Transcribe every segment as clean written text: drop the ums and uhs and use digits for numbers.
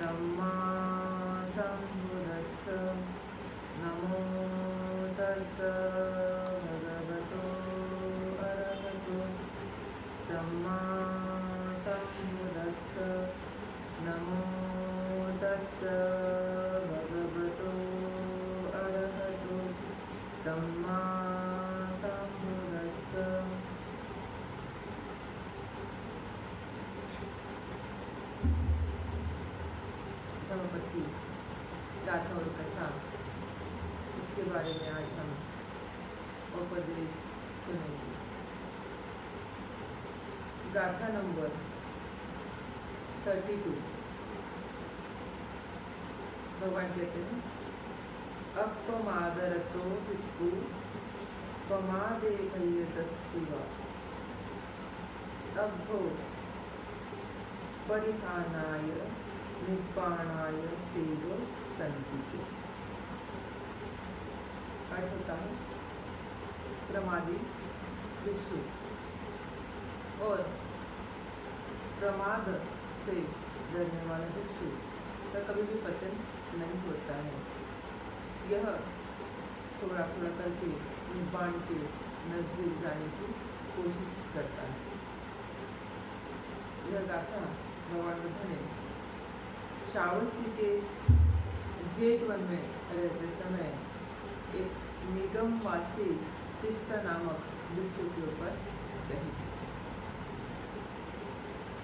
सम्मा सम्बुद्धस्स नमो तस्स भगवतो अरहतो सम्मा सम्बुद्धस्स नमो तस्स भगवतो अरहतो सम्मा सम्बुद्धस्स। धम्मपत्ति गाथा और कथा, इसके बारे में आज हम उपदेश सुनेंगे। गाथा नंबर 32। भगवान कहते हैं, अपमादरतो भिक्खु पमादे भय्यतस्सिवा अब्भो परिहानाय निप्पाणाय सेदो संति। अर्थ होता है, प्रमादी भिक्षु और प्रमाद से डरने वाला भिक्षु का कभी भी पतन नहीं होता है। यह थोड़ा थोड़ा करके निब्बाण के नजदीक जाने की कोशिश करता है। यह गाथा भगवान बुद्ध ने श्रावस्ती के जेठ वन में रहते समय एक निगमवासी तिस्सा नामक भिक्षु के ऊपर कही।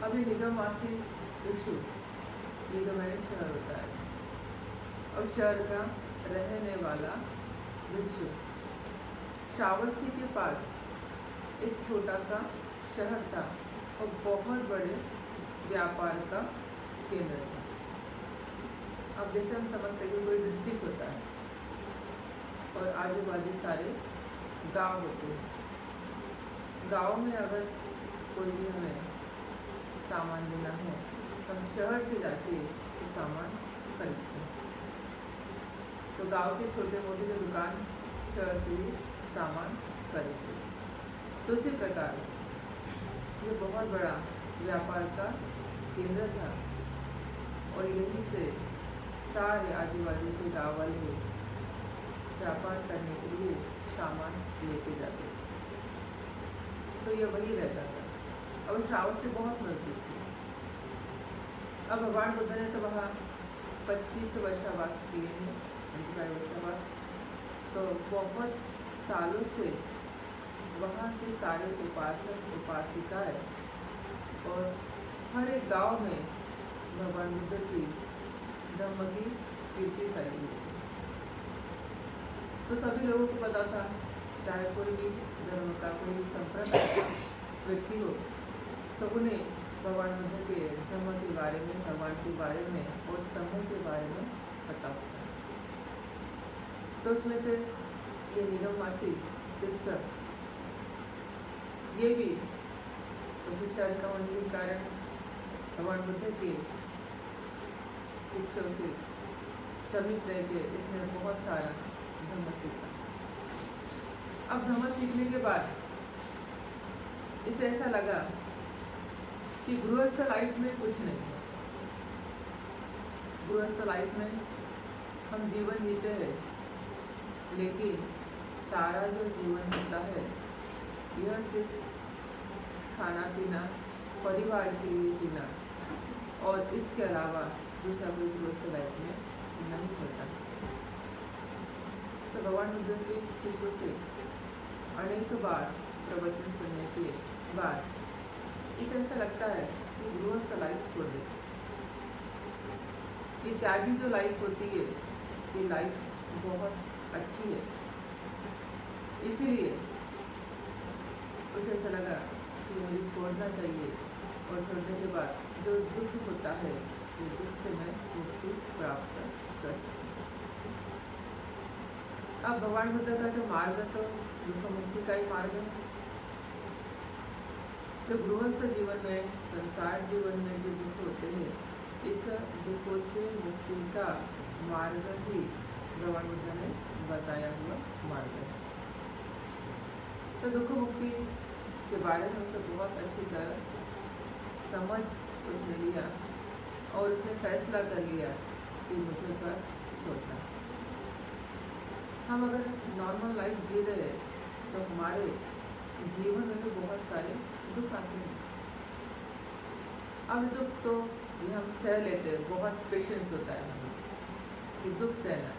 अभी निगमवासी भिक्षु, निगम शहर होता है, और शहर का रहने वाला भिक्षु श्रावस्ती के पास एक छोटा सा शहर था और बहुत बड़े व्यापार का केंद्र था। अब जैसे हम समझते हैं कि कोई डिस्ट्रिक्ट होता है और आजू बाजू सारे गांव होते हैं। गांव में अगर कोई भी हमें सामान लेना है तो हम शहर से जाके तो सामान खरीदते हैं। तो गांव के छोटे मोटे जो दुकान शहर से ही सामान खरीदते हैं। तो उसी प्रकार ये बहुत बड़ा व्यापार का केंद्र था और यहीं से सारे आजू बाजू के गाँव वाले व्यापार करने के लिए सामान लेके जाते थे। तो ये वही रहता था। अब श्रावस्ती से बहुत नजदीक थी। अब भगवान बुद्ध ने तो वहाँ 25 वर्षावास किए हैं, 25 वर्षावास। तो बहुत सालों से वहाँ के सारे उपासक उपासिकाएं और हर एक गांव में भगवान बुद्ध की धम्म की कीर्ति फैली हुई थी। तो सभी लोगों को पता था, चाहे कोई भी धर्म का, कोई भी संप्रदाय का व्यक्ति हो, तो उन्हें भगवान बुद्ध के धम्म के बारे में, भगवान के बारे में और समय के बारे में पता होता है। तो उसमें से ये निगमवासी तिस्सा, ये भी उसी शहर का होने के कारण भगवान बुद्ध के शिक्षकों से समीप रह के इसने बहुत सारा धम्म सीखा। अब धम्म सीखने के बाद इसे ऐसा लगा कि गृहस्थ लाइफ में कुछ नहीं है। गृहस्थ लाइफ में हम जीवन जीते हैं, लेकिन सारा जो जीवन होता है यह सिर्फ खाना पीना, परिवार के लिए जीना और इसके अलावा दूसरा कोई गृहस्थ लाइफ में नहीं होता। तो भगवान बुद्ध के शिष्यों से अनेक बार प्रवचन सुनने के बाद इसे ऐसा लगता है कि गृहस्थ लाइफ छोड़ दे। ये त्यागी जो लाइफ होती है, ये लाइफ बहुत अच्छी है। इसीलिए उसे ऐसा लगा कि मुझे छोड़ना चाहिए और छोड़ने के बाद जो दुख होता है, ये दुख से मैं मुक्ति प्राप्त कर सकूं। अब भगवान बुद्ध का जो मार्ग है तो दुख मुक्ति का ही मार्ग है। जो गृहस्थ जीवन में, संसार जीवन में जो दुख होते हैं, इस दुखों से मुक्ति का मार्ग ही भगवान बुद्ध ने बताया हुआ मार्ग है। तो दुख मुक्ति के बारे में उसे बहुत अच्छी तरह समझ उसने लिया और उसने फैसला कर लिया कि मुझे घर छोड़ना है। हम अगर नॉर्मल लाइफ जी रहे हैं तो हमारे जीवन में बहुत सारे दुख आते हैं। अब दुख तो ये हम सह लेते हैं, बहुत पेशेंस होता है हमें कि दुख सहना,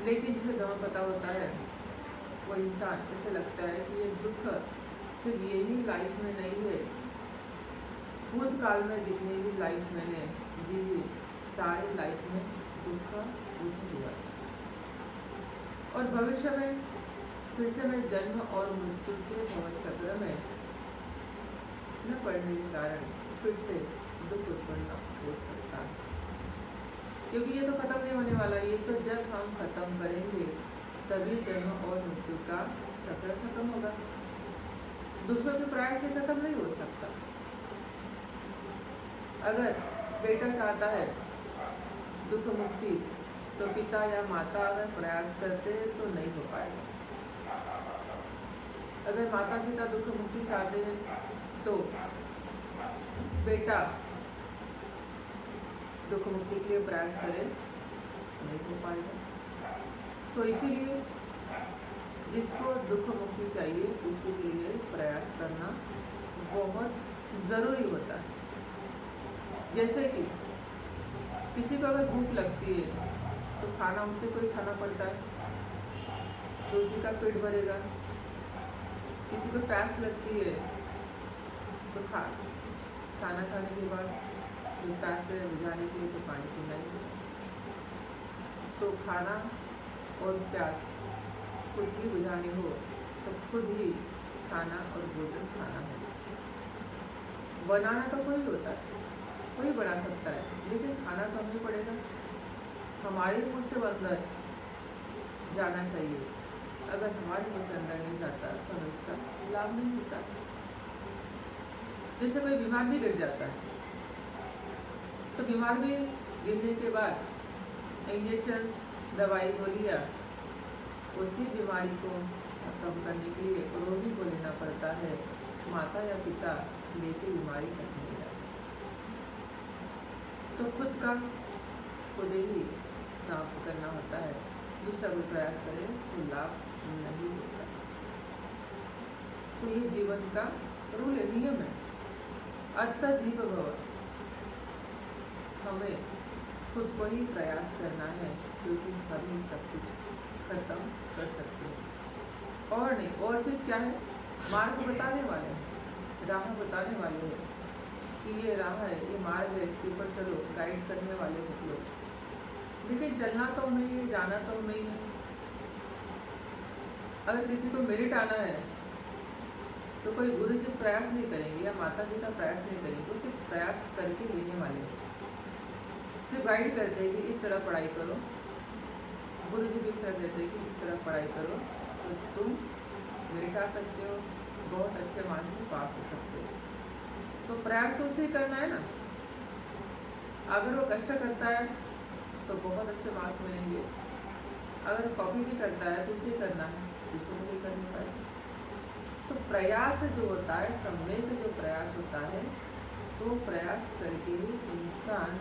लेकिन जिसे दम पता होता है वो इंसान ऐसे लगता है कि ये दुख सिर्फ यही लाइफ में नहीं है, भूतकाल में जितनी भी लाइफ मैंने जी सारी लाइफ में दुख मुझे हुआ है और भविष्य में फिर से मैं जन्म और मृत्यु के भवन चक्र में न पड़ने के कारण फिर से दुख उत्पन्न हो सकता है, क्योंकि ये तो खत्म नहीं होने वाला। ये तो जब हम खत्म करेंगे तभी जन्म और मृत्यु का चक्र खत्म होगा, दूसरों के प्रयास से खत्म नहीं हो सकता। अगर बेटा चाहता है दुख मुक्ति तो पिता या माता अगर प्रयास करते हैं तो नहीं हो पाएगा। अगर माता पिता दुख मुक्ति चाहते हैं तो बेटा दुख मुक्ति के लिए प्रयास करे, नहीं हो पाएगा। तो इसीलिए जिसको दुख मुक्ति चाहिए उसी के लिए प्रयास करना बहुत ज़रूरी होता है। जैसे कि किसी को अगर भूख लगती है तो खाना उसे कोई खाना पड़ता है तो उसी का पेट भरेगा। किसी को प्यास लगती है तो खाना खाने के बाद तो प्यास से बुझाने के लिए तो पानी पीना ही है। तो खाना और प्यास खुद ही बुझानी हो तो खुद ही खाना और भोजन खाना है। बनाना तो कोई होता है, कोई बना सकता है, लेकिन खाना तो हमें पड़ेगा। हमारे मुँह से अंदर जाना चाहिए। अगर हमारे मुँह से अंदर नहीं जाता तो हमें उसका लाभ नहीं होता। जैसे कोई बीमार भी गिर जाता है तो बीमार भी गिरने के बाद इंजेक्शन दवाई को लिया, उसी बीमारी को कम करने के लिए रोगी को लेना पड़ता है। माता या पिता लेके बीमारी तक नहीं जाती। तो खुद का खुद ही साफ करना होता है, दूसरा कोई प्रयास करे तो लाभ नहीं होता। तो ये जीवन का रूल है, नियम है। अत्यधिक भव, हमें खुद को ही प्रयास करना है, क्योंकि हम ही सब कुछ खत्म कर सकते हैं और नहीं। और सिर्फ क्या है, मार्ग बताने वाले हैं, राह बताने वाले हैं कि ये राह है, ये मार्ग है, इसके ऊपर चलो, गाइड करने वाले हैं लोग। लेकिन चलना तो हमें ही है, जाना तो हमें ही है। अगर किसी को मेरिट आना है तो कोई गुरु जी प्रयास नहीं करेंगे या माता पिता प्रयास नहीं करेंगे, वो सिर्फ प्रयास करके लेने वाले हैं, सिर्फ गाइड करते हैं कि इस तरह पढ़ाई करो। गुरु जी भी इस तरह कहते हैं कि इस तरह पढ़ाई करो तो तुम मेरिट आ सकते हो, बहुत अच्छे मार्क्स से पास हो सकते हो। तो प्रयास तो उसे ही करना है ना। अगर वो कष्ट करता है तो बहुत अच्छे मार्क्स मिलेंगे, अगर कॉपी भी करता है तो उसे करना है, दूसरों को भी करनी पड़ेगी। तो प्रयास जो होता है, सम्यक जो प्रयास होता है, तो प्रयास करके इंसान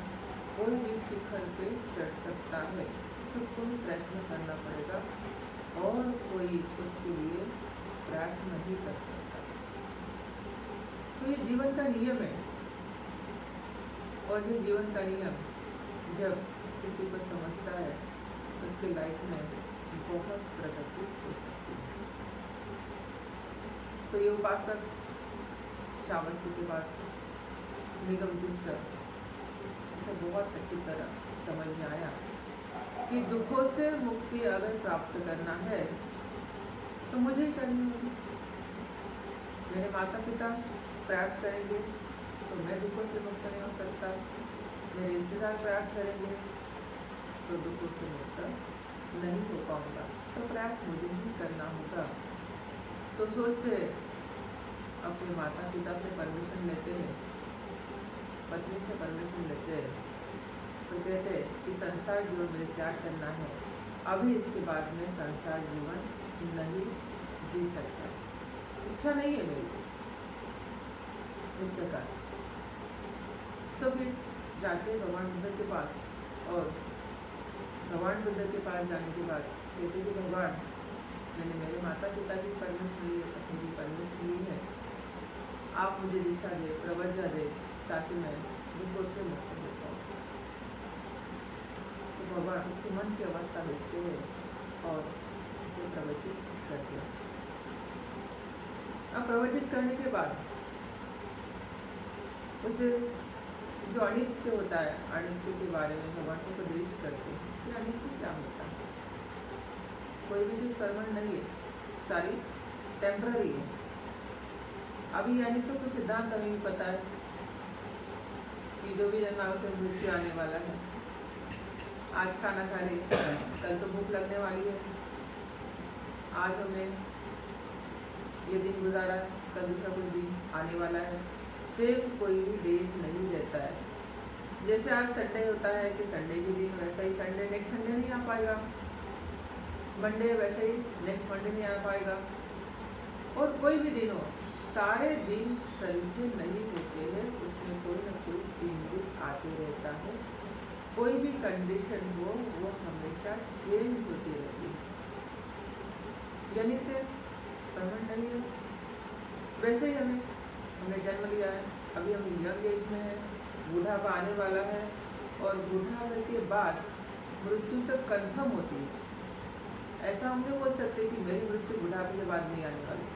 कोई भी शिखर पे चढ़ सकता है। तो कोई प्रयत्न करना पड़ेगा और कोई उसके लिए प्रयास नहीं कर सकता। तो ये जीवन का नियम है और ये जीवन का नियम जब किसी को समझता है उसके लाइफ में बहुत प्रगति हो सकती है। तो ये उपासक श्रावस्ती के पास निगम इसे बहुत अच्छी तरह समझ में आया कि दुखों से मुक्ति अगर प्राप्त करना है तो मुझे ही करनी होगी। मेरे माता पिता प्रयास करेंगे तो मैं दुखों से मुक्त नहीं हो सकता, मेरे रिश्तेदार प्रयास करेंगे तो दुखों से मुक्त नहीं हो पाऊंगा। तो प्रयास मुझे ही करना होगा। तो सोचते हैं, अपने माता पिता से परमिशन लेते हैं, पत्नी से परमिशन लेते हैं, तो कहते हैं कि संसार जीवन मुझे त्याग करना है, अभी इसके बाद में संसार जीवन नहीं जी सकता, इच्छा नहीं है मेरी। इस प्रकार तो फिर जाते भगवान बुद्ध के पास, और भगवान बुद्ध के पास जाने के बाद कहते कि भगवान, मैंने मेरे माता पिता की परमिश ली है, पत्नी की परमिश ली है, आप मुझे दिशा दे, प्रवज्ञा दे, ताकि मैं दुखों से मुक्त हो पाऊँ। तो भगवान उसके मन की अवस्था देखते हैं और उसे प्रवचित करते हैं। अब प्रवचित करने के बाद उसे जो अनित्य होता है, अनित्य के बारे में भगवान को उपदेश करते हैं कि अनित्य क्या होता है। कोई भी चीज़ परमानेंट नहीं है, सारी टेम्पररी है। अभी अनित्य तो सिद्धांत हमें भी पता है कि जो भी जन्मा उसे मृत्यु आने वाला है। आज खाना खा ले, कल तो भूख लगने वाली है। आज हमने ये दिन गुजारा, कल दूसरा कोई दिन आने वाला है। सेम कोई भी डेज नहीं रहता है। जैसे आज संडे होता है कि संडे के दिन, वैसा ही संडे नेक्स्ट संडे नहीं आ पाएगा। मंडे वैसे ही नेक्स्ट मंडे नहीं आ पाएगा। और कोई भी दिन हो, सारे दिन सलखे नहीं होते हैं, उसमें कोई ना कोई चेंजेस आते रहता है। कोई भी कंडीशन हो वो हमेशा चेंज होती रहती है, यानी कि परमानेंट नहीं है। वैसे ही हमने जन्म लिया है, अभी हम यंग एज में है, बुढ़ापा आने वाला है, और बुढ़ापे के बाद मृत्यु तक कंफर्म होती है। ऐसा हम नहीं बोल सकते कि मेरी मृत्यु बुढ़ापे के बाद नहीं आने वाली,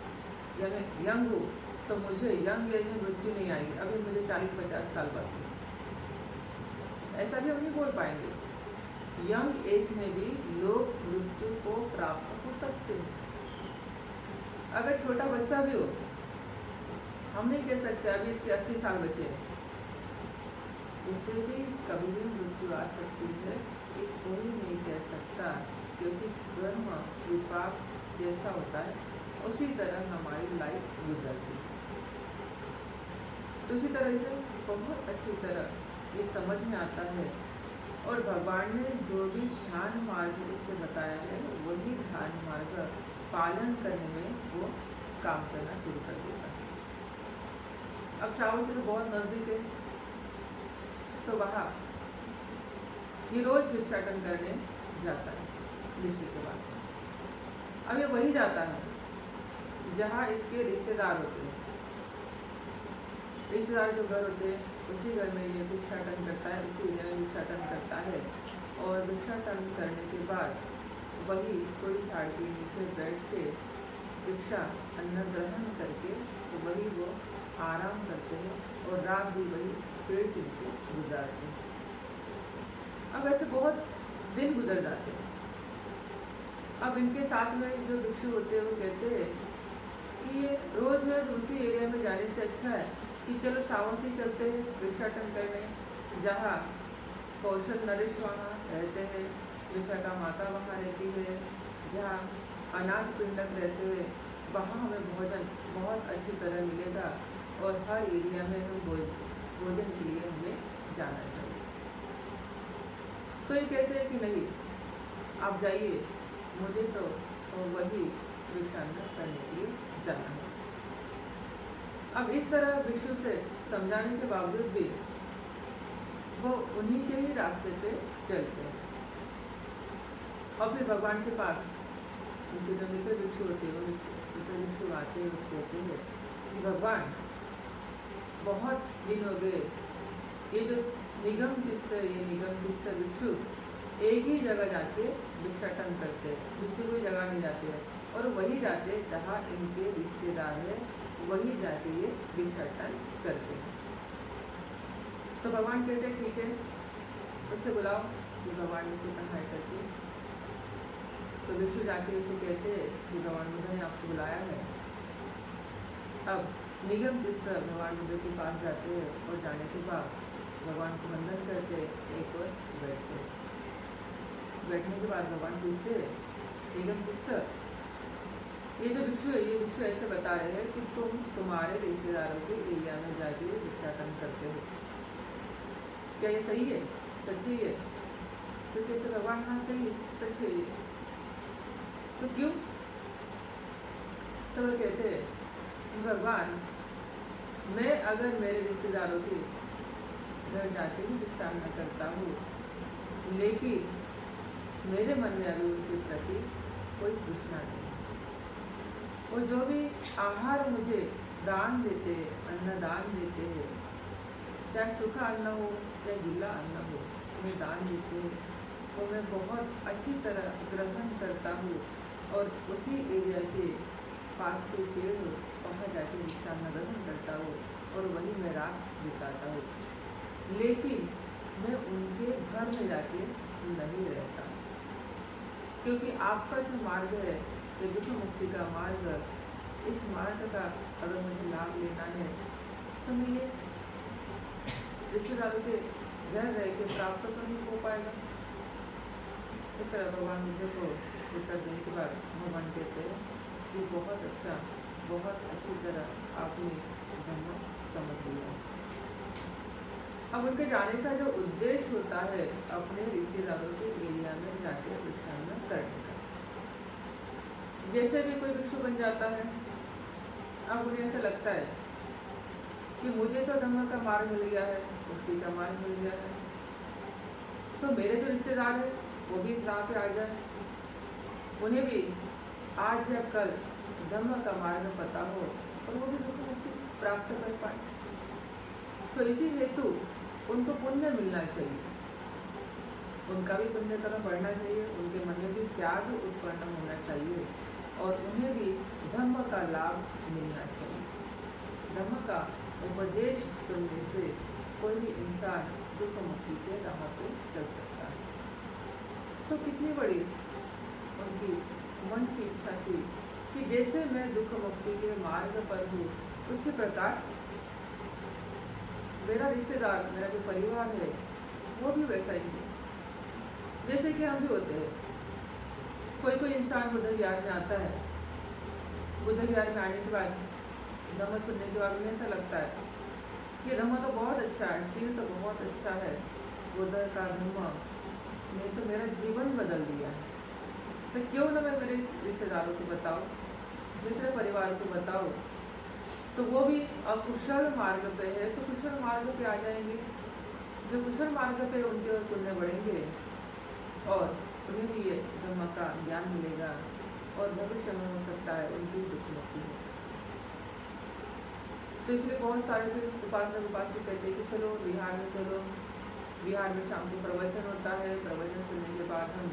या मैं यंग हूँ तो मुझे यंग एज में मृत्यु नहीं आएगी, अभी मुझे 40-50 साल बाकी। ऐसा भी हम नहीं बोल पाएंगे। यंग एज में भी लोग मृत्यु को प्राप्त हो सकते हैं। अगर छोटा बच्चा भी हो, हम नहीं कह सकते अभी इसके 80 साल बचे हैं, उसे भी कभी भी मृत्यु आ सकती है, ये कोई नहीं कह सकता, क्योंकि कर्म विपाक जैसा होता है उसी तरह हमारी लाइफ गुजरती है। तो उसी तरह से बहुत अच्छी तरह ये समझ में आता है, और भगवान ने जो भी ध्यान मार्ग इससे बताया है वही ध्यान मार्ग पालन करने में वो काम करना शुरू कर देता है। अब श्रावण से तो बहुत नजदीक है, तो वहाँ ये रोज भिक्षाटन करने जाता है ऋषि के बाद। अब ये वही जाता है जहाँ इसके रिश्तेदार होते हैं। रिश्तेदार जो घर होते हैं उसी घर में ये भिक्षाटन करता है, उसी एरिया में भिक्षाटन करता है। और भिक्षाटन करने के बाद वही कोई झाड़ के नीचे बैठ के भिक्षा अन्न ग्रहण करके तो वही वो आराम करते हैं, और रात भी वही पेड़ के नीचे गुजारते हैं। अब ऐसे बहुत दिन गुजर जाते हैं। अब इनके साथ में जो भिक्षु होते हैं वो कहते हैं कि ये रोज रोज उसी एरिया में जाने से अच्छा है कि चलो सावंती चलते हैं भिक्षाटन करने, जहाँ कौशल नरेश वहाँ रहते हैं, विशाखा माता वहाँ रहती है, जहाँ अनाथ पिंडक रहते हैं, वहाँ हमें भोजन बहुत अच्छी तरह मिलेगा, और हर एरिया में हमें भोजन के लिए हमें जाना चाहिए। तो ये कहते हैं कि नहीं, आप जाइए, मुझे तो वही भिक्षाटन करने के लिए जाना है। अब इस तरह भिक्षु से समझाने के बावजूद भी वो उन्हीं के ही रास्ते पे चलते हैं। और फिर भगवान के पास उनके जो मित्र भिक्षु होते हैं, वो मित्र भिक्षु आते हैं, कहते हैं कि भगवान बहुत दिन हो गए, ये जो निगम तीस्र भिक्षु एक ही जगह जाके भिक्षाटन करते हैं, दूसरी कोई जगह नहीं जाते हैं, और वही जाते हैं जहाँ इनके रिश्तेदार है, वही जाके ये भिक्षाटन करते हैं। तो भगवान कहते हैं ठीक है, उससे बुलाओ। कि भगवान ने उसे कहा है करके, तो भिक्षु जाके उसे कहते हैं कि भगवान बुद्ध ने आपको बुलाया है। अब निगम तीस्र भगवान बुद्ध के पास जाते हैं, और जाने के बाद भगवान को वंदन करते, एक और बैठते। बैठने के बाद भगवान पूछते निगम तीस्र, ये जो भिक्षु है, ये भिक्षु ऐसे बता रहे हैं कि तुम तुम्हारे रिश्तेदारों के एरिया में जाके भिक्षाटन करते हो, क्या ये सही है, सच ही है? तो कहते भगवान हाँ सही है, सच है ये। तो क्यों? तो वो कहते भगवान, मैं अगर मेरे रिश्तेदारों के घर जाके भी भिक्षाटन करता हूँ, लेकिन मेरे मन में अभी उनके प्रति कोई तृष्णा नहीं। वो जो भी आहार मुझे दान देते, अन्नदान देते हैं, चाहे सूखा अन्न हो या गीला अन्न हो, मैं दान देते हैं, वो मैं बहुत अच्छी तरह ग्रहण करता हूँ और उसी एरिया के पास कोई पेड़ हो वहाँ जाके भिक्षाटन ग्रहण करता हूँ और वहीं मैं रात बिताता हूँ। लेकिन मैं उनके घर में जाके नहीं रहता, क्योंकि आपका जो मार्ग है ये दुख मुक्ति का मार्ग, इस मार्ग का अगर मुझे लाभ लेना है तो मैं ये रिश्तेदारों के घर रह के प्राप्त तो नहीं हो पाएगा। इस तरह भगवान बुद्ध को उत्तर देने के बाद भगवान कहते हैं कि बहुत अच्छा, बहुत अच्छी तरह आपने धर्म समझ लिया। अब उनके जाने का जो उद्देश्य होता है अपने रिश्तेदारों के एरिया में जाके भिक्षाटन करने का, जैसे भी कोई भिक्षु बन जाता है, अब उन्हें ऐसा लगता है कि मुझे तो धर्म का मार्ग मिल गया है, मुक्ति का मार्ग मिल गया है, तो मेरे जो रिश्तेदार हैं वो भी इस राह पे आ जाए, उन्हें भी आज या कल धर्म का मार्ग पता हो और वो भी दुख मुक्ति प्राप्त कर पाए। तो इसी हेतु उनको पुण्य मिलना चाहिए, उनका भी पुण्य कर्म बढ़ना चाहिए, उनके मन में भी त्याग उत्पन्न होना चाहिए और उन्हें भी धर्म का लाभ मिलना चाहिए। धर्म का उपदेश सुनने से कोई भी इंसान दुख मुक्ति के राह पे चल सकता है। तो कितनी बड़ी उनकी मन की इच्छा थी कि जैसे मैं दुख मुक्ति के मार्ग पर हूँ, उसी प्रकार मेरा रिश्तेदार, मेरा जो परिवार है वो भी वैसा ही है जैसे कि हम भी होते हैं। कोई इंसान बुद्ध विहार में आता है, बुद्ध विहार में आने के बाद धम्म सुनने के बाद उन्हें ऐसा लगता है कि धम्म तो बहुत अच्छा है, शील तो बहुत अच्छा है, बुद्ध का धम्म ने तो मेरा जीवन बदल दिया है, तो क्यों ना मैं मेरे रिश्तेदारों को बताऊं, दूसरे परिवार को बताऊं, तो वो भी अकुशल मार्ग पे है तो कुशल मार्ग पे आ जाएंगे। जो कुशल मार्ग पे उनके और पुण्य बढ़ेंगे और उन्हें भी ये धर्म का ज्ञान मिलेगा और भविष्य में हो सकता है उनकी दुख मुक्ति हो सकती है। तो इसलिए बहुत सारे फिर उपासक कहते हैं कि चलो बिहार में चलो, बिहार में शाम को प्रवचन होता है, प्रवचन सुनने के बाद हम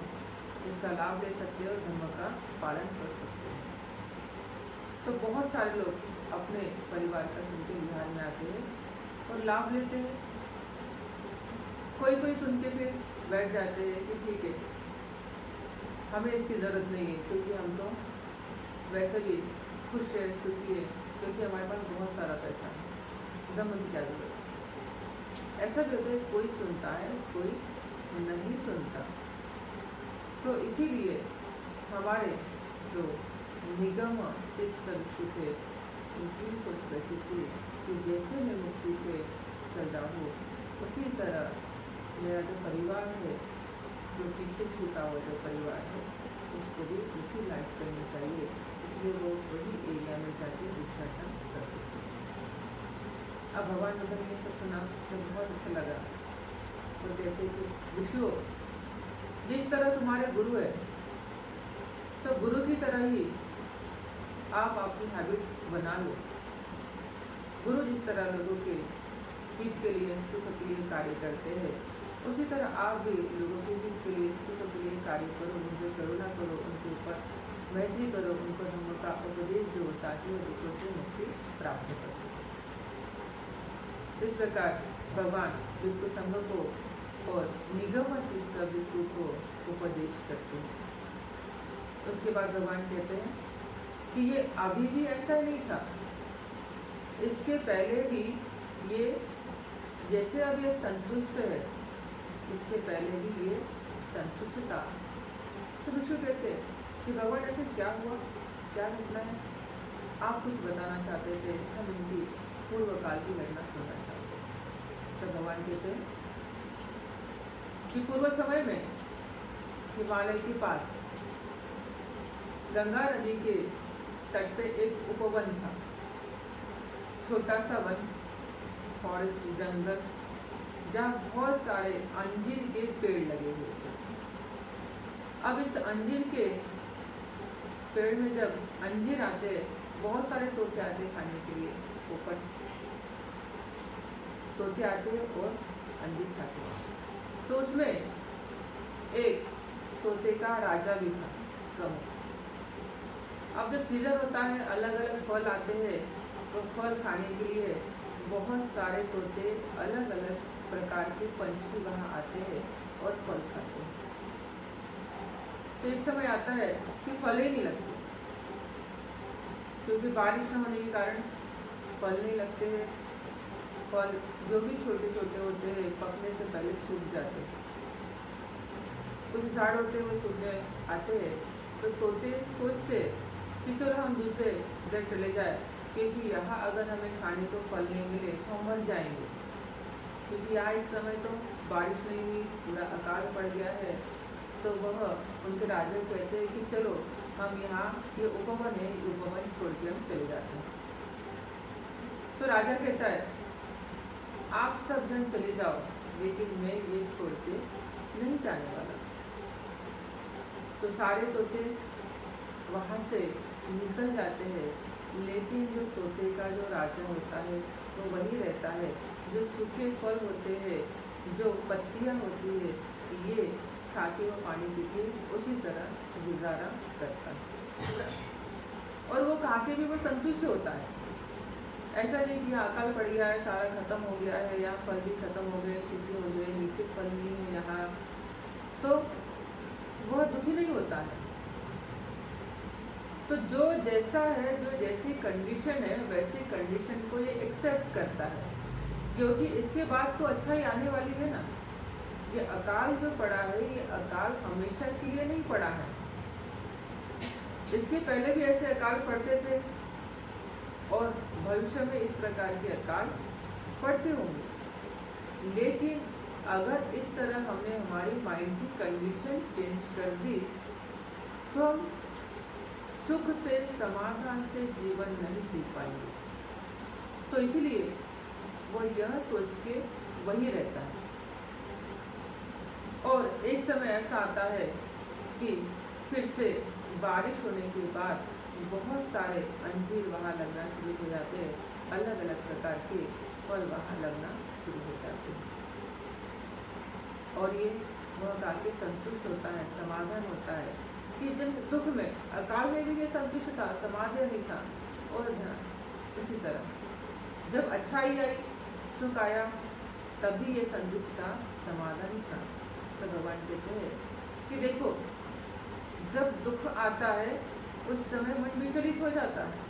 इसका लाभ ले सकते हैं और धर्म का पालन कर सकते हैं। तो बहुत सारे लोग अपने परिवार का सुन के बिहार में आते हैं और लाभ लेते हैं। कोई सुन के फिर बैठ जाते हैं कि ठीक है, हमें इसकी ज़रूरत नहीं है, क्योंकि हम तो वैसे भी खुश है, सुखी है, क्योंकि हमारे पास बहुत सारा पैसा है, धर्म की क्या जरूरत है। ऐसा भी होता है, कोई सुनता है, कोई नहीं सुनता। तो इसीलिए हमारे जो निगम इस भिक्षु थे, उनकी भी सोच वैसी थी कि जैसे मैं मुक्ति पे चल रहा हूँ, उसी तरह मेरा जो परिवार है, जो पीछे छूटा हुआ जो परिवार है, उसको भी उसी लाइफ करनी चाहिए। इसलिए वो वही एरिया में जाके भिक्षाटन करते थे। अब भगवान बुद्ध ने ये सब सुना तो बहुत अच्छा लगा। तो कहते कि भिक्षु, जिस तरह तुम्हारे गुरु है, तो गुरु की तरह ही आप आपकी हैबिट बना लो। गुरु जिस तरह लोगों के हित के लिए, सुख के लिए कार्य करते हैं, उसी तरह आप भी लोगों के हित के लिए, सुख के लिए कार्य करो, उनसे करुणा करो, उनके ऊपर मैत्री करो, उनको धर्म का उपदेश दो ताकि वो दुखों से मुक्ति प्राप्त कर सके। इस प्रकार भगवान भिक्षु संघ को और निगम भिक्षु को उपदेश करते हैं। उसके बाद भगवान कहते हैं कि ये अभी भी ऐसा नहीं था, इसके पहले भी ये जैसे अभी संतुष्ट है, इसके पहले भी ये संतुष्ट था। तो भिक्षु कहते हैं कि भगवान ऐसे क्या हुआ, क्या घटना है, आप कुछ बताना चाहते थे, हम इनकी पूर्व काल की घटना सुनना चाहते हैं। तो भगवान कहते हैं कि पूर्व समय में हिमालय के पास गंगा नदी के तट पे एक उपवन था, छोटा सा वन, फॉरेस्ट, जंगल, जहाँ बहुत सारे अंजीर के पेड़ लगे हुए थे। अब इस अंजीर के पेड़ में जब अंजीर आते, बहुत सारे तोते आते खाने के लिए, ऊपर तोते आते और अंजीर खाते। तो उसमें एक तोते का राजा भी था, प्रमुख। अब जब सीजन होता है, अलग अलग फल आते हैं, तो फल खाने के लिए बहुत सारे तोते, अलग अलग प्रकार के पंछी वहाँ आते हैं और फल खाते हैं। तो एक समय आता है कि फल ही नहीं लगते, क्योंकि बारिश न होने के कारण फल नहीं लगते हैं। फल जो भी छोटे छोटे होते हैं पकने से पहले सूख जाते हैं। कुछ झाड़ होते हैं वो सूखने आते हैं, तो तोते सोचते कि चलो हम दूसरे घर चले जाए, क्योंकि यहाँ अगर हमें खाने को फल नहीं मिले तो हम मर जाएंगे। क्योंकि यहाँ इस समय तो बारिश नहीं हुई, पूरा अकाल पड़ गया है। तो वह उनके राजा कहते हैं कि चलो हम यहाँ ये उपवन है, ये उपवन छोड़ के हम चले जाते हैं। तो राजा कहता है आप सब जन चले जाओ, लेकिन मैं ये छोड़ के नहीं जाने वाला। तो सारे तोते वहाँ से निकल जाते हैं, लेकिन जो तोते का जो राजा होता है वो वही रहता है। जो सूखे फल होते हैं, जो पत्तियाँ होती है, ये खा के वो पानी पी के उसी तरह गुजारा करता है, और वो खा के भी वो संतुष्ट होता है। ऐसा नहीं कि यहाँ अकाल पड़ गया है, सारा खत्म हो गया है, यहाँ फल भी खत्म हो गए, सूखे हो गए, नीचे फल नहीं है यहाँ, तो वह दुखी नहीं होता है। तो जो जैसा है, जो जैसी कंडीशन है, वैसी कंडीशन को ये एक्सेप्ट करता है, क्योंकि इसके बाद तो अच्छा ही आने वाली है ना। ये अकाल जो पड़ा है, ये अकाल हमेशा के लिए नहीं पड़ा है। इसके पहले भी ऐसे अकाल पड़ते थे और भविष्य में इस प्रकार के अकाल पड़ते होंगे। लेकिन अगर इस तरह हमने हमारी माइंड की कंडीशन चेंज कर दी, तो हम सुख से, समाधान से जीवन नहीं जी पाएंगे। तो इसीलिए वो यह सोच के वही रहता है। और एक समय ऐसा आता है कि फिर से बारिश होने के बाद बहुत सारे अंजीर वहाँ लगना शुरू हो जाते हैं, अलग अलग प्रकार के फल वहाँ लगना शुरू हो जाते हैं, और ये वह काफी संतुष्ट होता है, समाधान होता है कि जब दुख में, अकाल में भी ये संतुष्ट था, समाधान नहीं था। और इसी तरह जब अच्छाई आई, सुख आया, तब भी ये संतुष्ट था, समाधान था। तो भगवान कहते हैं कि देखो, जब दुख आता है उस समय मन विचलित हो जाता है,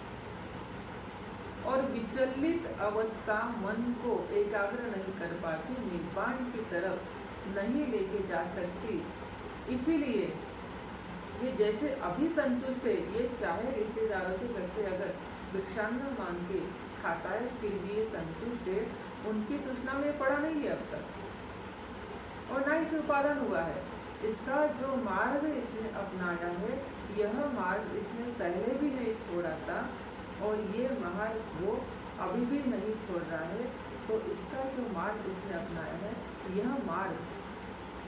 और विचलित अवस्था मन को एकाग्र नहीं कर पाती, निर्वाण की तरफ नहीं लेके जा सकती। इसीलिए ये जैसे अभी संतुष्ट है, ये चाहे रिश्तेदारों के घर से अगर भिक्षान्न मांग के खाता है, फिर भी ये संतुष्ट है, उनकी तृष्णा में पड़ा नहीं है अब तक, और ना इसे उपादान हुआ है। इसका जो मार्ग इसने अपनाया है, यह मार्ग इसने पहले भी नहीं छोड़ा था, और ये मार्ग वो अभी भी नहीं छोड़ रहा है। तो इसका जो मार्ग इसने अपनाया है, यह मार्ग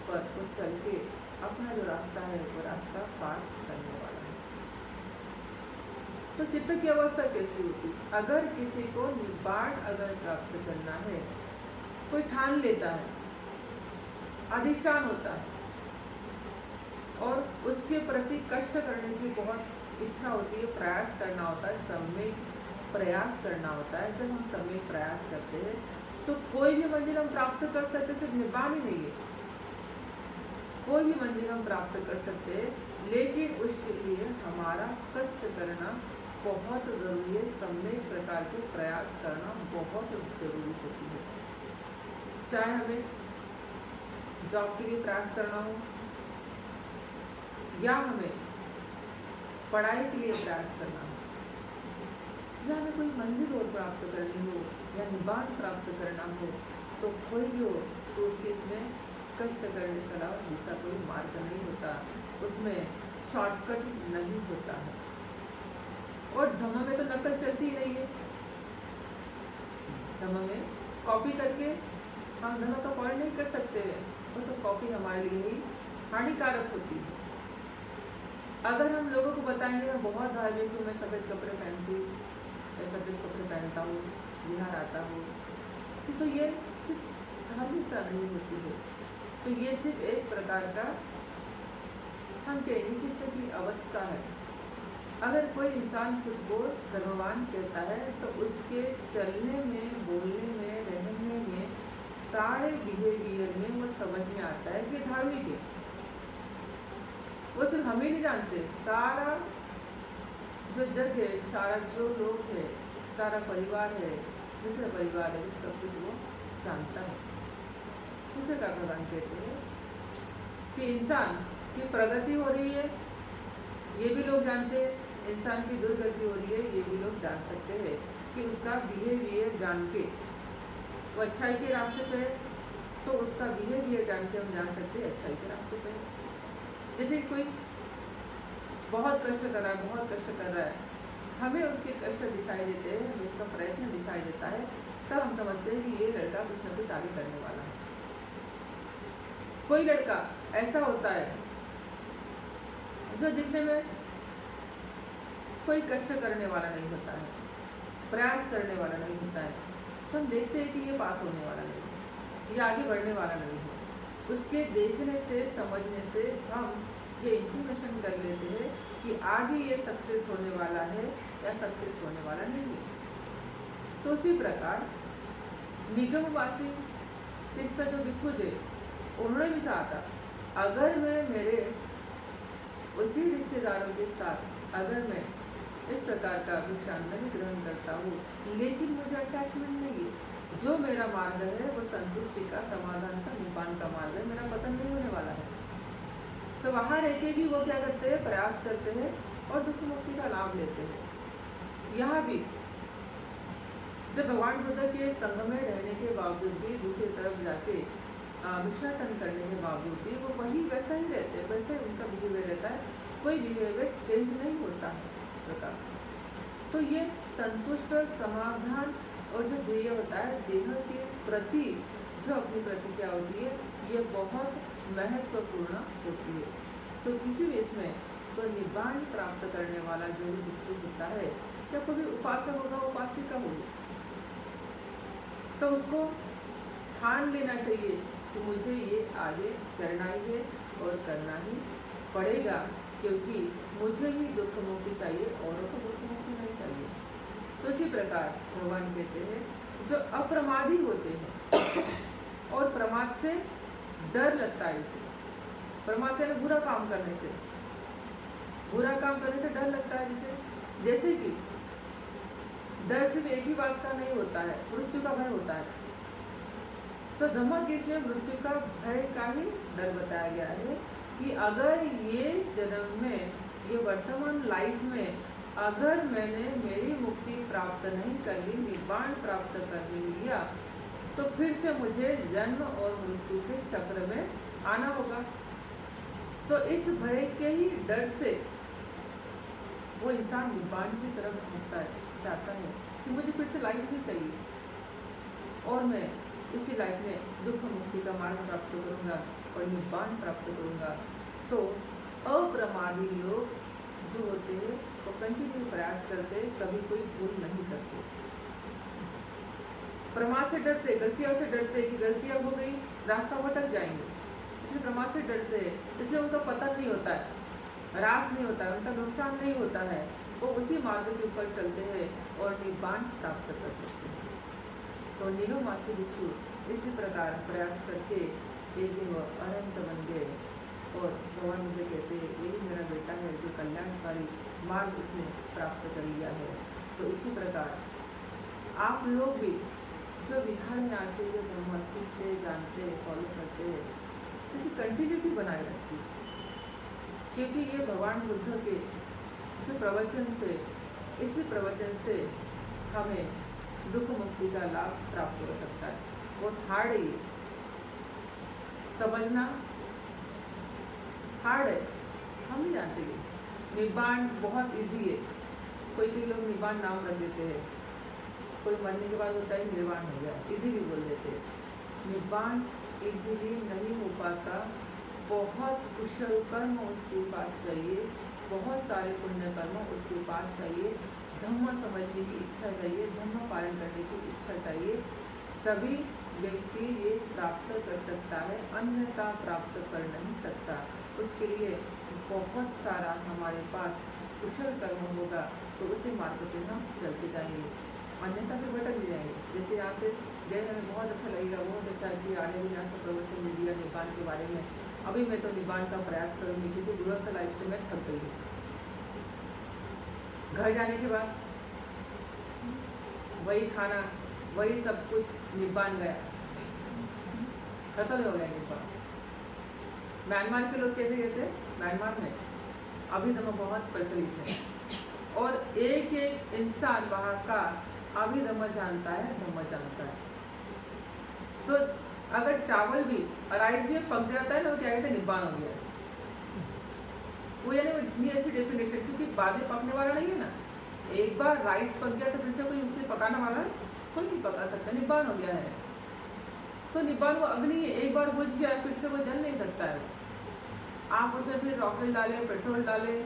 पर वो चल के अपना जो रास्ता है वो रास्ता पार करने वाला है। तो चित्त की अवस्था कैसी होती? अगर किसी को निब्बाण अगर प्राप्त करना है, कोई ठान लेता है, अधिष्ठान होता है, और उसके प्रति कष्ट करने की बहुत इच्छा होती है, प्रयास करना होता है, सम्यक प्रयास करना होता है। जब हम सम्यक प्रयास करते हैं तो कोई भी मंजिल हम प्राप्त कर सकते, सिर्फ निब्बाण ही नहीं है, कोई भी मंजिल हम प्राप्त कर सकते हैं, लेकिन उसके लिए हमारा कष्ट करना बहुत ज़रूरी है, सम्यक प्रकार के प्रयास करना बहुत ज़रूरी होती है। चाहे हमें जॉब के लिए प्रयास करना हो, या हमें पढ़ाई के लिए प्रयास करना हो, या हमें कोई मंजिल और प्राप्त करनी हो, या निब्बाण प्राप्त करना हो, तो कोई भी हो तो उसके इसमें कष्ट करने से अलावा दूसरा कोई मार्ग नहीं होता, उसमें शॉर्टकट नहीं होता है। और धम्म में तो नकल चलती ही नहीं है, धम्म में कॉपी करके हम दोनों का अवॉइड नहीं कर सकते, वो तो कॉपी हमारे लिए ही हानिकारक होती है। अगर हम लोगों को बताएंगे मैं बहुत धार्मिक हूँ, मैं सफ़ेद कपड़े पहनती हूँ, मैं सफ़ेद कपड़े पहनता हूँ, बिहार आता हूँ, तो ये सिर्फ धार्मिकता नहीं होती है, तो ये सिर्फ एक प्रकार का हम कह चित्त की अवस्था है। अगर कोई इंसान खुद को धर्मवान कहता है तो उसके चलने में, बोलने में, रहने में, सारे बिहेवियर में वो समझ में आता है कि धार्मिक है। वो सिर्फ हम ही नहीं जानते, सारा जो जग है, सारा जो लोग है, सारा परिवार है, मित्र परिवार है, सब कुछ वो जानता है। उसे का भगवान कहते हैं कि इंसान की प्रगति हो रही है, ये भी लोग जानते हैं, इंसान की दुर्गति हो रही है, ये भी लोग जान सकते हैं कि उसका बिहेवियर जान के वो अच्छाई के रास्ते पे है, तो उसका बिहेवियर जान के हम जान सकते हैं अच्छाई के रास्ते पे है। जैसे कोई बहुत कष्ट कर रहा है, बहुत कष्ट कर रहा है, हमें उसके कष्ट दिखाई देते हैं, हमें उसका प्रयत्न दिखाई देता है, तब हम समझते हैं कि ये लड़का कुछ ना कुछ आगे करने वाला है। कोई लड़का ऐसा होता है जो दिखने में कोई कष्ट करने वाला नहीं होता है, प्रयास करने वाला नहीं होता है, तो हम देखते हैं कि ये पास होने वाला नहीं है, ये आगे बढ़ने वाला नहीं है। उसके देखने से, समझने से हम ये इंटीमेशन कर लेते हैं कि आगे ये सक्सेस होने वाला है या सक्सेस होने वाला नहीं है। तो उसी प्रकार निगमवासी तीसरा जो भिक्षु थे, उन्होंने भी कहा था, अगर मैं मेरे उसी रिश्तेदारों के साथ अगर मैं इस प्रकार का भिक्षांदन ग्रहण करता हूँ, लेकिन मुझे अटैचमेंट नहीं है, जो मेरा मार्ग है वो संतुष्टि का, समाधान का, निपान का मार्ग है, मेरा पतन नहीं होने वाला है, तो वहाँ रह के भी वो क्या करते हैं, प्रयास करते हैं और दुख मुक्ति का लाभ लेते हैं। यहाँ भी जब भगवान बुद्ध के संग में रहने के बावजूद भी, दूसरी तरफ जाके भिक्षाटन करने के बावजूद भी वो वही वैसा ही रहते हैं, वैसा ही उनका बिहेवियर रहता है, कोई बिहेवियर चेंज नहीं होता है इस प्रकार। तो ये संतुष्ट, समाधान और जो ध्येय होता है देह के प्रति जो अपनी प्रतिक्रिया होती है, ये बहुत महत्वपूर्ण होती है। तो किसी भी इसमें तो निब्बाण प्राप्त करने वाला जो भी भिक्षु होता है, या कोई भी उपासक होगा, उपासिका होगी, तो उसको ठान लेना चाहिए कि मुझे ये आगे करना ही है और करना ही पड़ेगा, क्योंकि मुझे ही दुख मुक्ति चाहिए, औरों को दुख मुक्ति नहीं चाहिए। तो इसी प्रकार भगवान कहते हैं जो अप्रमादी होते हैं और प्रमाद से डर लगता है, इसे प्रमाद से बुरा काम करने से, बुरा काम करने से डर लगता है, जैसे कि डर सिर्फ एक ही बात का नहीं होता है, मृत्यु का भय होता है। तो धम्मक इसमें मृत्यु का भय का ही डर बताया गया है कि अगर ये जन्म में, ये वर्तमान लाइफ में अगर मैंने मेरी मुक्ति प्राप्त नहीं कर ली, निब्बाण प्राप्त कर लिया, तो फिर से मुझे जन्म और मृत्यु के चक्र में आना होगा। तो इस भय के ही डर से वो इंसान निब्बाण की तरफ भागता है, चाहता है कि मुझे फिर से लाइफ नहीं चाहिए और मैं इसी लाइफ में दुख मुक्ति का मार्ग प्राप्त करूंगा और निब्बाण प्राप्त करूंगा। तो अप्रमादी लोग जो होते हैं वो कंटिन्यू प्रयास करते, कभी कोई भूल नहीं करते, प्रमाद से डरते, गलतियों से डरते कि गलतियां हो गई, रास्ता भटक जाएंगे, इसलिए प्रमाद से डरते हैं, इसलिए उनका पतन नहीं होता है, ह्रास नहीं होता है, उनका नुकसान नहीं होता है, वो उसी मार्ग के ऊपर चलते हैं और निब्बाण प्राप्त कर सकते हैं। तो निगमवासी भिक्षु इसी प्रकार प्रयास करके एक दिन वो अनंत बन गए और भगवान मुझे कहते हैं यही मेरा बेटा है जो कल्याणकारी मार्ग उसने प्राप्त कर लिया है। तो इसी प्रकार आप लोग भी जो बिहार में आके जो धर्म सीखते, जानते, फॉलो करते हैं, इसी कंटिन्यूटी बनाए रखिए, क्योंकि ये भगवान बुद्ध के जो प्रवचन से, इसी प्रवचन से हमें दुख मुक्ति का लाभ प्राप्त हो सकता है। बहुत हार्ड है, ये समझना हार्ड है, हम ही जानते हैं। निब्बाण बहुत इजी है, कोई लोग निब्बाण नाम रख देते हैं, कोई मरने के बाद होता है निर्वाण हो गया, इजीली बोल देते हैं, निब्बान इजीली नहीं हो पाता, बहुत कुशल कर्म उसके पास चाहिए, बहुत सारे पुण्य कर्म उसके पास चाहिए, धम्म समझने की इच्छा चाहिए, धम्म पालन करने की इच्छा चाहिए, तभी व्यक्ति ये प्राप्त कर सकता है, अन्यथा प्राप्त कर नहीं सकता। उसके लिए बहुत सारा हमारे पास कुशल कर्म होगा तो उसी मार्ग पे हम चलते जाएंगे, अन्यथा फिर भटक जाएंगे। जैसे यहाँ से गए, हमें बहुत अच्छा लगेगा, बहुत अच्छा कि आने भी यहाँ से प्रवचन मिल दिया निब्बान के बारे में। अभी मैं तो निब्बान का प्रयास करूँगी क्योंकि गृहस्थ लाइफ से मैं थक गई हूँ। घर जाने के बाद वही खाना, वही सब कुछ, निब्बान गया, खत्म हो गया निब्बान। म्यांमार के लोग कहते कहते, म्यांमार में अभिधम्म बहुत प्रचलित है और एक एक इंसान वहाँ का अभिधम्म जानता है, धम्म जानता है। तो अगर चावल भी, राइस भी पक जाता है ना, वो क्या कहते हैं, निब्बान हो गया। वो यानी इतनी अच्छी डेफिनेशन, क्योंकि बाद में पकने वाला नहीं है ना। एक बार राइस पक गया तो फिर से कोई उसे पकाने वाला कोई नहीं पका सकता, निब्बान हो गया है। तो निब्बान वो अग्नि है, एक बार बुझ गया फिर से वो जल नहीं सकता है। आप उसमें फिर रॉकेट डालें, पेट्रोल डालें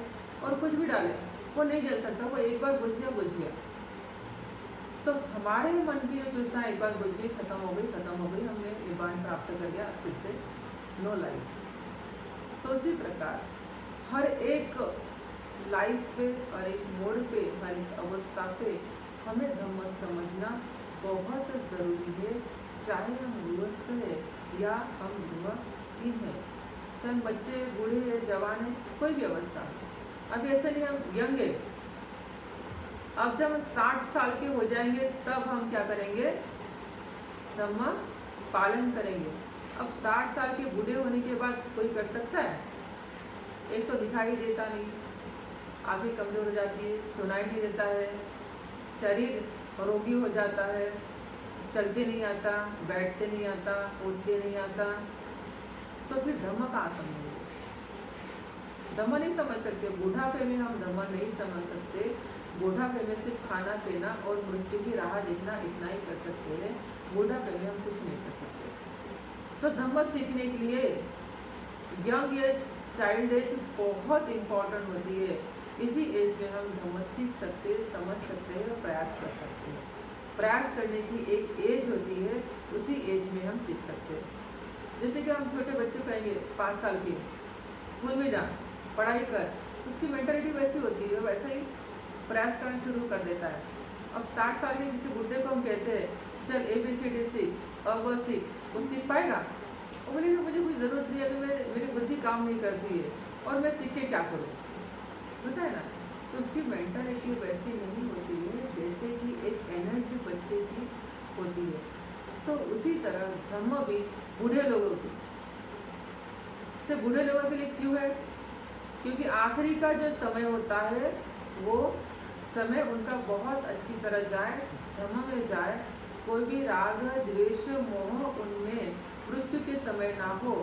और कुछ भी डालें, वो नहीं जल सकता। वो एक बार बुझ गया। तो हमारे मन की जो योजना एक बार बुझ गई, खत्म हो गई, हमने निब्बान प्राप्त कर लिया, फिर से नो लाइफ। तो उसी प्रकार हर एक लाइफ पे, हर एक मोड़ पे, हर एक अवस्था पे हमें धम्म समझना बहुत ज़रूरी है। चाहे हम गृहस्थ है या हम गृहहीन है, चाहे हम बच्चे, बूढ़े हैं, जवान है, कोई भी अवस्था। अब ऐसे नहीं हम यंग है, अब जब हम 60 साल के हो जाएंगे तब हम क्या करेंगे, धम्म पालन करेंगे। अब 60 साल के बूढ़े होने के बाद कोई कर सकता है? एक तो दिखाई देता नहीं, आंखें कमजोर हो जाती है, सुनाई नहीं देता है, शरीर रोगी हो जाता है, चलते नहीं आता, बैठते नहीं आता, उठते नहीं आता, तो फिर धम्म कहाँ समझेंगे? धम्म नहीं समझ सकते। बूढ़ापे में हम धम्म नहीं समझ सकते। बूढ़ापे में सिर्फ खाना पीना और मृत्यु की राह देखना, इतना ही कर सकते हैं। बूढ़ापे में हम कुछ नहीं कर सकते। तो धम्म सीखने के लिए यंग एज, चाइल्ड एज बहुत इम्पोर्टेंट होती है। इसी एज में हम धम्म सीख सकते, समझ सकते हैं और प्रयास कर सकते हैं। प्रयास करने की एक एज होती है, उसी एज में हम सीख सकते हैं। जैसे कि हम छोटे बच्चे कहेंगे 5 साल के, स्कूल में जा, पढ़ाई कर, उसकी मेंटालिटी वैसी होती है, वैसा ही प्रयास करना शुरू कर देता है। अब 60 साल के किसी बुढ़े को हम कहते हैं चल ABCD सीख, अब वो सीख, वो सीख पाएगा? और बोलेगा मुझे कोई ज़रूरत नहीं है, अभी मेरी बुद्धि काम नहीं करती है और मैं सीख के क्या करूँ, होता है ना। तो उसकी मेंटालिटी वैसी नहीं होती है जैसे कि एक एनर्जी बच्चे की होती है। तो उसी तरह धम्म भी बूढ़े लोगों की से, बूढ़े लोगों के लिए क्यों है? क्योंकि आखिरी का जो समय होता है वो समय उनका बहुत अच्छी तरह जाए, धम्म में जाए, कोई भी राग द्वेष मोह उनमें मृत्यु के समय ना हो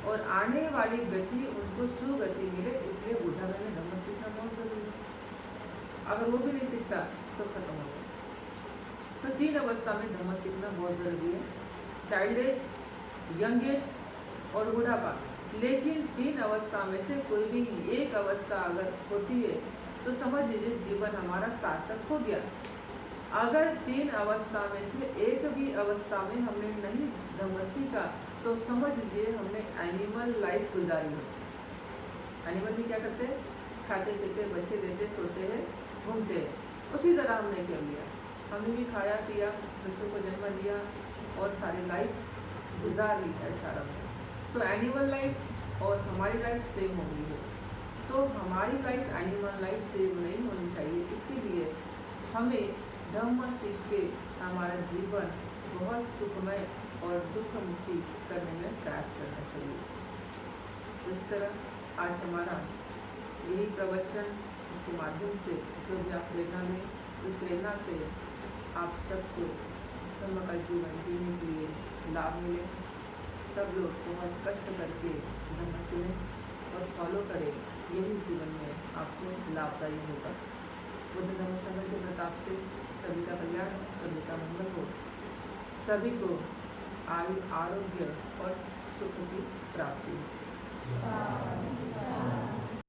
और आने वाली गति उनको सुगति मिले। इसलिए बुढ़ापे में धम्म सीखना बहुत जरूरी है। अगर वो भी नहीं सीखता तो खत्म हो गया। तो 3 अवस्था में धम्म सीखना बहुत जरूरी है, चाइल्ड एज, यंग एज और बुढ़ापा। लेकिन 3 अवस्था में से कोई भी एक अवस्था अगर होती है तो समझ लीजिए जीवन हमारा सार्थक हो गया। अगर 3 अवस्था में से एक भी अवस्था में हमने नहीं धम्म सीखा तो समझ लीजिए हमने एनिमल लाइफ गुजारी है। एनिमल भी क्या करते हैं, खाते पीते, बच्चे देते, सोते हैं, घूमते हैं, उसी तरह हमने कर लिया। हमने भी खाया पिया, बच्चों को जन्म दिया और सारी लाइफ गुजार ली है सारा। तो एनिमल लाइफ और हमारी लाइफ सेम हो गई है। तो हमारी लाइफ एनिमल लाइफ सेम नहीं होनी चाहिए, इसीलिए हमें धम्म सीख के हमारा जीवन बहुत सुखमय और दुख मुक्ति करने में प्रयास करना चाहिए। इस तरह आज हमारा यही प्रवचन, इसके माध्यम से जो भी आप प्रेरणा लें, उस प्रेरणा से आप सबको धम्म का जीवन जीने के लिए लाभ मिले। सब लोग बहुत कष्ट करके धम्म सुने और फॉलो करें, यही जीवन में आपको लाभदायी होगा। बुद्ध धम्म संघ के प्रताप से सभी का कल्याण, सभी का मंगल हो, सभी को आयु, आरोग्य और सुख की प्राप्ति।